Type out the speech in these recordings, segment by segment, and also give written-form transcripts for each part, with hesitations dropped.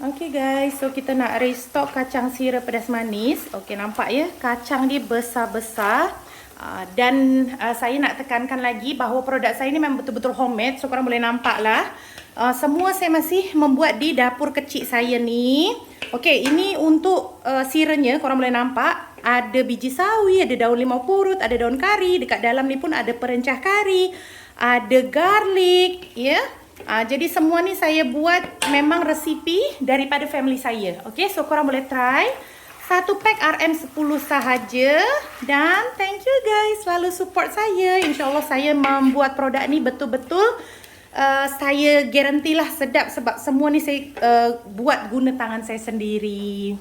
Okay guys, so kita nak restock kacang sirih pedas manis. Okay, nampak ya, kacang dia besar-besar. Dan saya nak tekankan lagi bahawa produk saya ni memang betul-betul homemade. So korang boleh nampak lah. Semua saya masih membuat di dapur kecil saya ni. Okay, ini untuk sirihnya korang boleh nampak. Ada biji sawi, ada daun limau purut, ada daun kari. Dekat dalam ni pun ada perencah kari. Ada garlic, ya. Jadi semua ni saya buat memang resipi daripada family saya. Okay, so korang boleh try. Satu pack RM10 sahaja. Dan thank you guys selalu support saya. InsyaAllah saya membuat produk ni betul-betul saya garantilah sedap. Sebab semua ni saya buat guna tangan saya sendiri.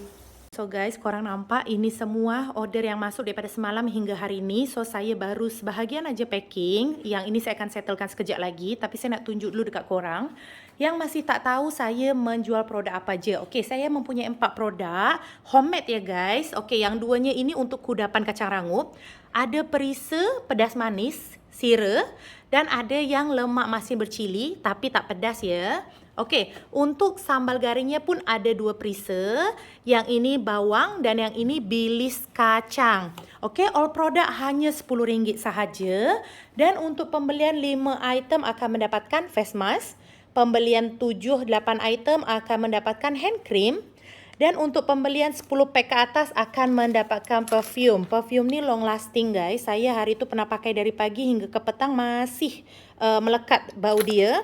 So guys, korang nampak ini semua order yang masuk daripada semalam hingga hari ini. So saya baru sebahagian aja packing. Yang ini saya akan settlekan sekejap lagi. Tapi saya nak tunjuk dulu dekat korang yang masih tak tahu saya menjual produk apa je. Okay, saya mempunyai 4 produk homemade ya guys. Okay, yang duanya ini untuk kudapan kacang rangup. Ada perisa pedas manis sirih dan ada yang lemak masin bercili tapi tak pedas ya. Okey, untuk sambal garingnya pun ada 2 perisa. Yang ini bawang dan yang ini bilis kacang. Okey, all produk hanya RM10 sahaja. Dan untuk pembelian 5 item akan mendapatkan face mask. Pembelian 7-8 item akan mendapatkan hand cream. Dan untuk pembelian 10 pack ke atas akan mendapatkan perfume. Perfume ni long lasting guys. Saya hari tu pernah pakai dari pagi hingga ke petang masih melekat bau dia.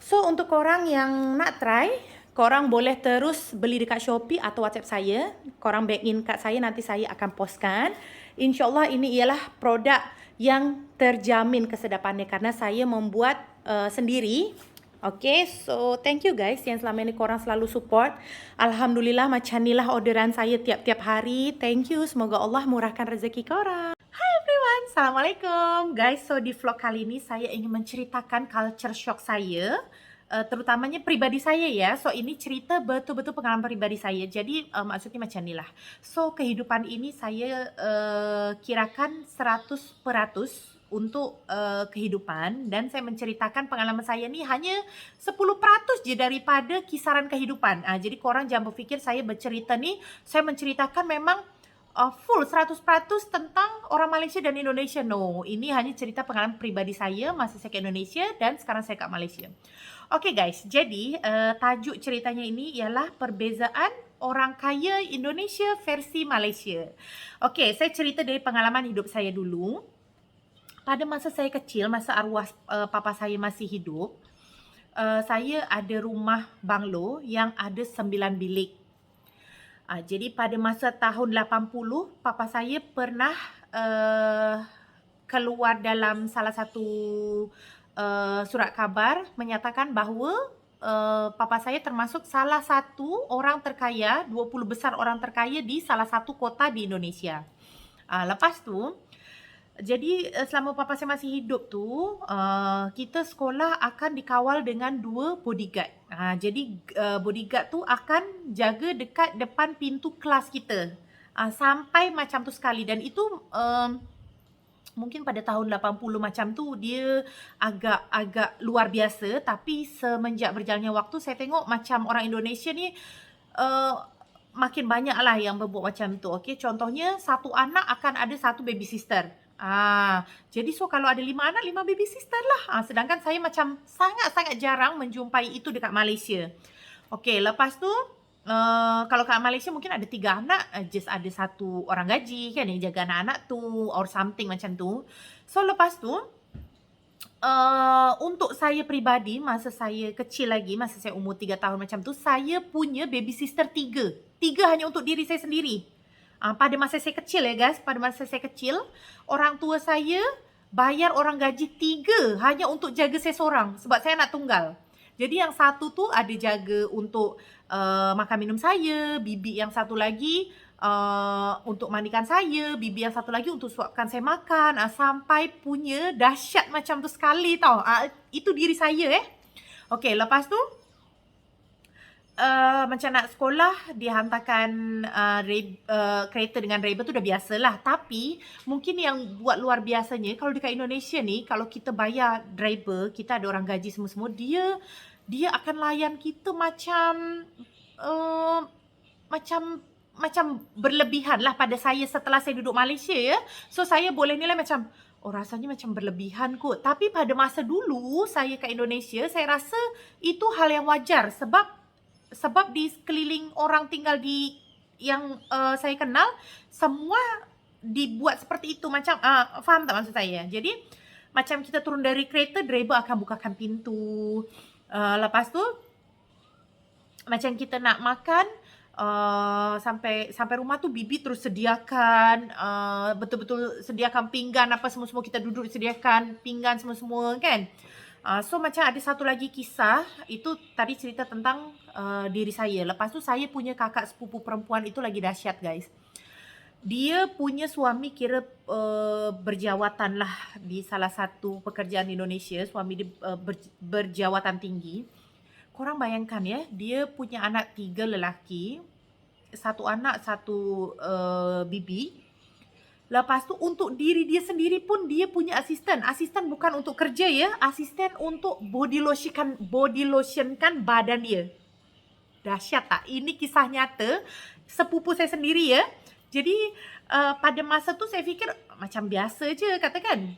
So untuk korang yang nak try, korang boleh terus beli dekat Shopee atau WhatsApp saya. Korang bank in card saya, nanti saya akan postkan. InsyaAllah ini ialah produk yang terjamin kesedapannya karena saya membuat sendiri. Okay, so thank you guys yang selama ini korang selalu support. Alhamdulillah macam inilah orderan saya tiap-tiap hari. Thank you, semoga Allah murahkan rezeki korang. Hi everyone, Assalamualaikum. Guys, so di vlog kali ini saya ingin menceritakan culture shock saya. Terutamanya pribadi saya ya. So ini cerita betul-betul pengalaman pribadi saya. Jadi maksudnya macam inilah. So kehidupan ini saya kirakan 100% untuk kehidupan. Dan saya menceritakan pengalaman saya ni hanya 10% je daripada kisaran kehidupan. Jadi korang jangan berfikir saya bercerita ni, saya menceritakan memang full 100% tentang orang Malaysia dan Indonesia. No, ini hanya cerita pengalaman pribadi saya masa saya ke Indonesia dan sekarang saya kat Malaysia. Okay guys, jadi tajuk ceritanya ini ialah perbezaan orang kaya Indonesia versi Malaysia. Okay, saya cerita dari pengalaman hidup saya dulu. Pada masa saya kecil, masa arwah papa saya masih hidup, saya ada rumah banglo yang ada 9 bilik. Jadi pada masa tahun 80, papa saya pernah keluar dalam salah satu surat khabar menyatakan bahawa papa saya termasuk salah satu orang terkaya, 20 besar orang terkaya di salah satu kota di Indonesia. Lepas tu, jadi selama papa saya masih hidup tu, kita sekolah akan dikawal dengan 2 bodyguard. Jadi bodyguard tu akan jaga dekat depan pintu kelas kita. Sampai macam tu sekali. Dan itu mungkin pada tahun 80 macam tu dia agak luar biasa. Tapi semenjak berjalannya waktu saya tengok macam orang Indonesia ni makin banyak lah yang berbuat macam tu. Okay, contohnya satu anak akan ada satu baby sister. Jadi so kalau ada 5 anak, 5 baby sister lah. Sedangkan saya macam sangat-sangat jarang menjumpai itu dekat Malaysia. Okay, lepas tu kalau kat Malaysia mungkin ada 3 anak, just ada satu orang gaji kan yang jaga anak-anak tu or something macam tu. So lepas tu untuk saya peribadi, masa saya kecil lagi, masa saya umur 3 tahun macam tu, saya punya baby sister 3 hanya untuk diri saya sendiri. Pada masa saya kecil ya guys, pada masa saya kecil, orang tua saya bayar orang gaji 3 hanya untuk jaga saya seorang sebab saya anak tunggal. Jadi yang satu tu ada jaga untuk makan minum saya, bibi yang satu lagi untuk mandikan saya, bibi yang satu lagi untuk suapkan saya makan, sampai punya dahsyat macam tu sekali tau. Itu diri saya Okay, lepas tu macam nak sekolah dihantarkan kereta dengan driver tu dah biasalah. Tapi mungkin yang buat luar biasanya, kalau dekat Indonesia ni, kalau kita bayar driver, kita ada orang gaji semua-semua, dia akan layan kita macam macam macam berlebihan lah pada saya setelah saya duduk Malaysia ya. So saya boleh nilai macam, oh rasanya macam berlebihan kot. Tapi pada masa dulu saya kat Indonesia, saya rasa itu hal yang wajar sebab di sekeliling orang tinggal di yang saya kenal, semua dibuat seperti itu. Macam faham tak maksud saya? Jadi macam kita turun dari kereta, driver akan bukakan pintu. Lepas tu macam kita nak makan, sampai rumah tu bibi terus sediakan, betul-betul sediakan pinggan apa semua-semua, kita duduk sediakan pinggan semua-semua kan. So macam ada satu lagi kisah, itu tadi cerita tentang diri saya. Lepas tu saya punya kakak sepupu perempuan itu lagi dahsyat guys. Dia punya suami kira berjawatan lah di salah satu pekerjaan di Indonesia. Suami dia berjawatan tinggi. Korang bayangkan ya, dia punya anak 3 lelaki, 1 anak 1 bibi. Lepas tu untuk diri dia sendiri pun dia punya asisten. Asisten bukan untuk kerja ya, asisten untuk body lotionkan badan dia. Dahsyat tak? Ini kisah nyata sepupu saya sendiri ya. Jadi pada masa tu saya fikir macam biasa je katakan.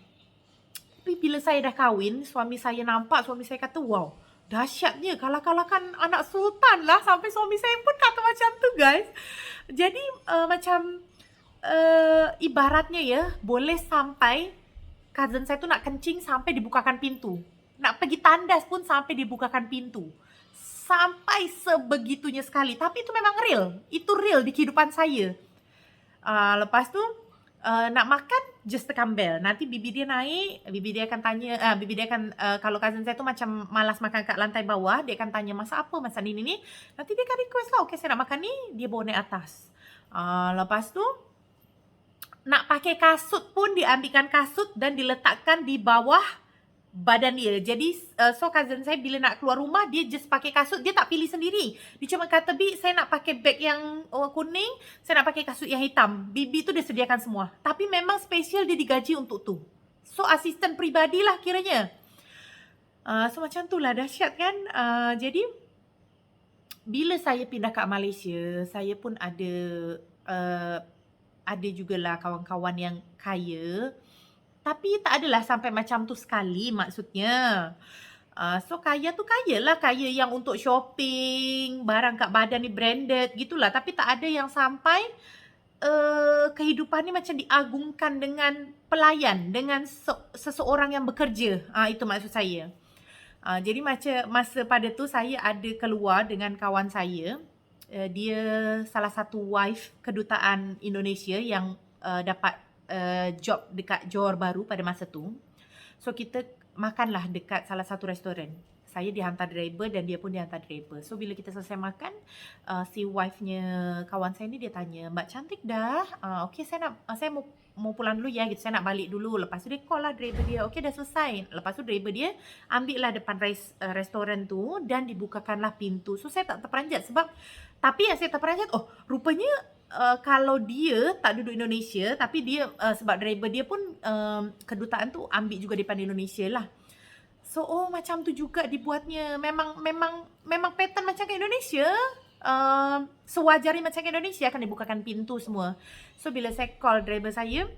Tapi bila saya dah kahwin, suami saya nampak, suami saya kata, wow, dahsyatnya, kalah-kalahkan anak sultan lah. Sampai suami saya pun kata macam tu guys. Jadi macam ibaratnya ya, boleh sampai cousin saya tu nak kencing sampai dibukakan pintu. Nak pergi tandas pun sampai dibukakan pintu. Sampai sebegitunya sekali. Tapi itu memang real. Itu real di kehidupan saya. Lepas tu nak makan, just tekan bell. Nanti bibi dia naik, bibi dia akan tanya, bibi dia akan, kalau cousin saya tu macam malas makan kat lantai bawah, dia akan tanya masak apa, masak ni. Nanti dia akan request lah, okay saya nak makan ni, dia bawa naik atas. Lepas tu nak pakai kasut pun diambilkan kasut dan diletakkan di bawah badan dia. Jadi so cousin saya bila nak keluar rumah, dia just pakai kasut, dia tak pilih sendiri. Dia cuma kata, Bi, saya nak pakai beg yang kuning, saya nak pakai kasut yang hitam. Bibi tu dia sediakan semua. Tapi memang special dia digaji untuk tu. So asisten peribadi lah kiranya. So macam tu lah, dahsyat kan. Jadi bila saya pindah kat Malaysia, saya pun ada jugalah kawan-kawan yang kaya. Tapi tak adalah sampai macam tu sekali maksudnya. So kaya tu kaya lah. Kaya yang untuk shopping, barang kat badan ni branded gitulah. Tapi tak ada yang sampai kehidupan ni macam diagungkan dengan pelayan, dengan seseorang yang bekerja. Itu maksud saya. Jadi macam masa pada tu saya ada keluar dengan kawan saya. Dia salah satu wife kedutaan Indonesia yang dapat job dekat Johor Bahru pada masa tu. So kita makanlah dekat salah satu restoran. Saya dihantar driver dan dia pun dihantar driver. So bila kita selesai makan, si wife-nya kawan saya ni dia tanya, "Mbak cantik dah. Okay saya mau pulang dulu ya gitu. Saya nak balik dulu." Lepas tu dia call lah driver dia. Okay dah selesai. Lepas tu driver dia ambil lah depan restoran tu dan dibukakanlah pintu. So saya tak terperanjat tapi yang saya terperanjat, oh rupanya kalau dia tak duduk Indonesia, tapi dia sebab driver dia pun kedutaan tu ambil juga depan Indonesia lah. So macam tu juga dibuatnya. Memang pattern macam ke Indonesia. Sewajarnya macam ke Indonesia akan dibukakan pintu semua. So bila saya call driver saya,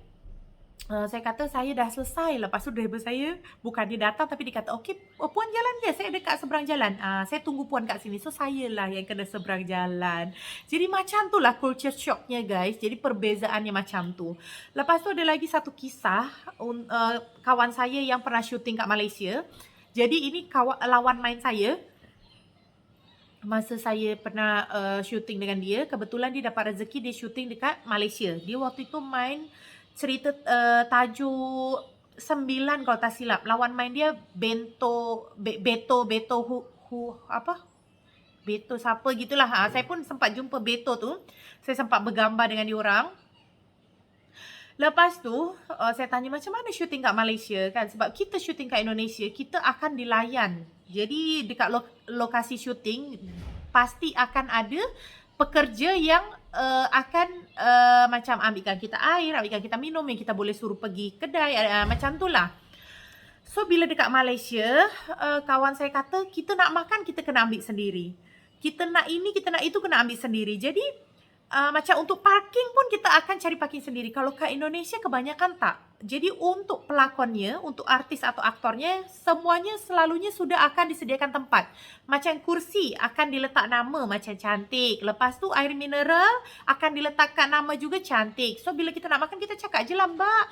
saya kata saya dah selesai. Lepas tu driver saya bukan dia datang tapi dia kata, okay puan jalan je, saya dekat seberang jalan. Saya tunggu puan kat sini. So saya lah yang kena seberang jalan. Jadi macam tu lah culture shocknya guys. Jadi perbezaannya macam tu. Lepas tu ada lagi satu kisah kawan saya yang pernah syuting kat Malaysia. Jadi ini lawan main saya. Masa saya pernah syuting dengan dia, kebetulan dia dapat rezeki dia syuting dekat Malaysia. Dia waktu itu main cerita tajuk 9 kalau tak silap. Lawan main dia Beto siapa gitulah. Saya pun sempat jumpa Beto tu. Saya sempat bergambar dengan diorang. Lepas tu saya tanya macam mana syuting kat Malaysia kan. Sebab kita syuting kat Indonesia, kita akan dilayan. Jadi dekat lokasi syuting pasti akan ada pekerja yang akan macam ambilkan kita air, ambilkan kita minum, yang kita boleh suruh pergi kedai, macam tu lah. So bila dekat Malaysia, kawan saya kata kita nak makan kita kena ambil sendiri. kita nak ini, kita nak itu kena ambil sendiri. Jadi macam untuk parking pun kita akan cari parking sendiri. Kalau kat Indonesia kebanyakan tak. Jadi untuk pelakonnya, untuk artis atau aktornya, semuanya selalunya sudah akan disediakan tempat. Macam kursi akan diletak nama macam cantik. Lepas tu air mineral akan diletakkan nama juga cantik. So bila kita nak makan, kita cakap je lah, Mbak,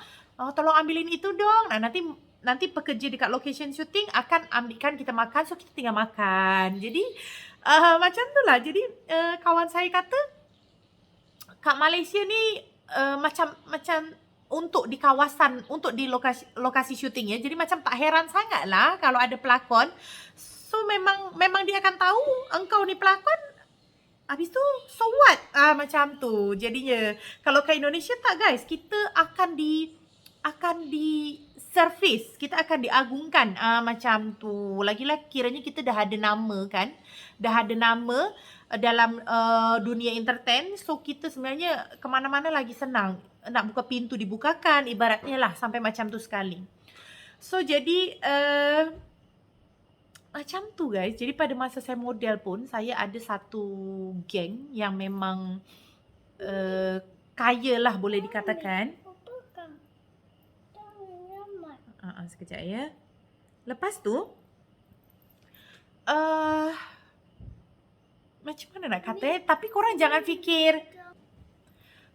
tolong ambilin itu dong. Nah, nanti pekerja dekat location shooting akan ambilkan kita makan. So kita tinggal makan. Jadi macam tu lah. Jadi kawan saya kata, kat Malaysia ni macam untuk di kawasan, untuk di lokasi syuting ya. Jadi macam tak heran sangat lah kalau ada pelakon. So memang dia akan tahu engkau ni pelakon. Habis tu so what? Macam tu. Jadinya kalau kat Indonesia tak guys, kita akan di service, kita akan diagungkan macam tu. Lagi-lagi kiranya kita dah ada nama kan. Dah ada nama dalam dunia entertain. So kita sebenarnya kemana-mana lagi senang. Nak buka pintu dibukakan, ibaratnya lah, sampai macam tu sekali. So jadi macam tu guys. Jadi pada masa saya model pun, saya ada satu geng yang memang kaya lah boleh dikatakan. Sekejap ya. Lepas tu macam mana nak kata, tapi korang jangan fikir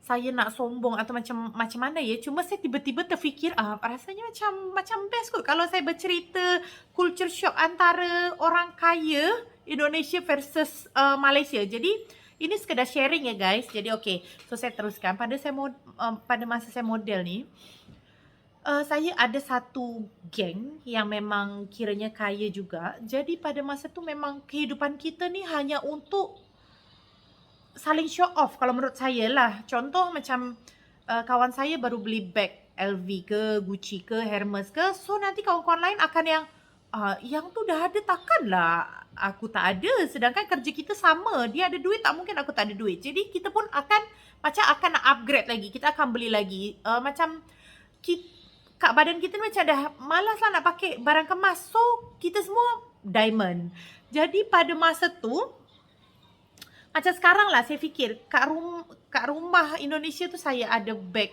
saya nak sombong atau macam mana ya. Cuma saya tiba-tiba terfikir, rasanya macam best kot kalau saya bercerita culture shock antara orang kaya Indonesia versus Malaysia. Jadi ini sekadar sharing ya guys. Jadi okay, so saya teruskan. Pada masa saya model ni, saya ada satu geng yang memang kiranya kaya juga. Jadi pada masa tu memang kehidupan kita ni hanya untuk saling show off kalau menurut saya lah. Contoh macam kawan saya baru beli bag LV ke, Gucci ke, Hermes ke. So nanti kawan-kawan lain akan yang tu dah ada, takkanlah aku tak ada. Sedangkan kerja kita sama. Dia ada duit, tak mungkin aku tak ada duit. Jadi kita pun akan nak upgrade lagi. Kita akan beli lagi. Kat badan kita ni macam dah malas lah nak pakai barang kemas. So kita semua diamond. Jadi pada masa tu, macam sekarang lah saya fikir, kat rumah Indonesia tu saya ada bag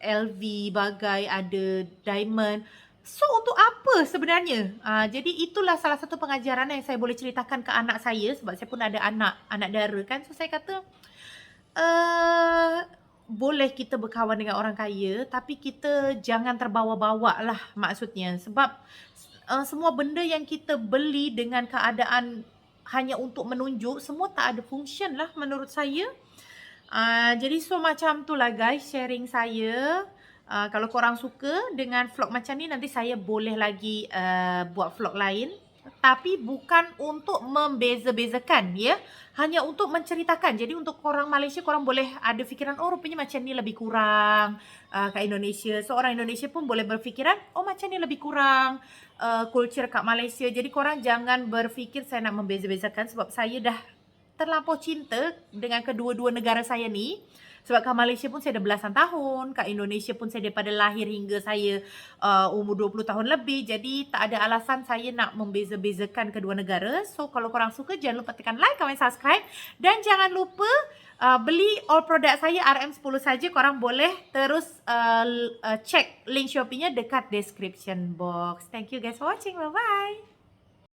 LV, bagai, ada diamond. So untuk apa sebenarnya? Jadi itulah salah satu pengajaran yang saya boleh ceritakan ke anak saya. Sebab saya pun ada anak dara kan. So saya kata, boleh kita berkawan dengan orang kaya, tapi kita jangan terbawa-bawa lah maksudnya. Sebab semua benda yang kita beli dengan keadaan hanya untuk menunjuk, semua tak ada function lah menurut saya. Jadi so macam tu lah guys sharing saya. Kalau korang suka dengan vlog macam ni, nanti saya boleh lagi buat vlog lain. Tapi bukan untuk membeza-bezakan ya. Hanya untuk menceritakan. Jadi untuk korang Malaysia, korang boleh ada fikiran, oh rupanya macam ni lebih kurang kat Indonesia. So orang Indonesia pun boleh berfikiran, oh macam ni lebih kurang culture kat Malaysia. Jadi korang jangan berfikir saya nak membeza-bezakan. Sebab saya dah terlampau cinta dengan kedua-dua negara saya ni. Sebab kat Malaysia pun saya dah belasan tahun. Kat Indonesia pun saya daripada lahir hingga saya umur 20 tahun lebih. Jadi tak ada alasan saya nak membeza-bezakan kedua negara. So kalau korang suka, jangan lupa tekan like, comment, subscribe. Dan jangan lupa beli all product saya RM10 saja. Korang boleh terus check link Shopee-nya dekat description box. Thank you guys for watching. Bye-bye.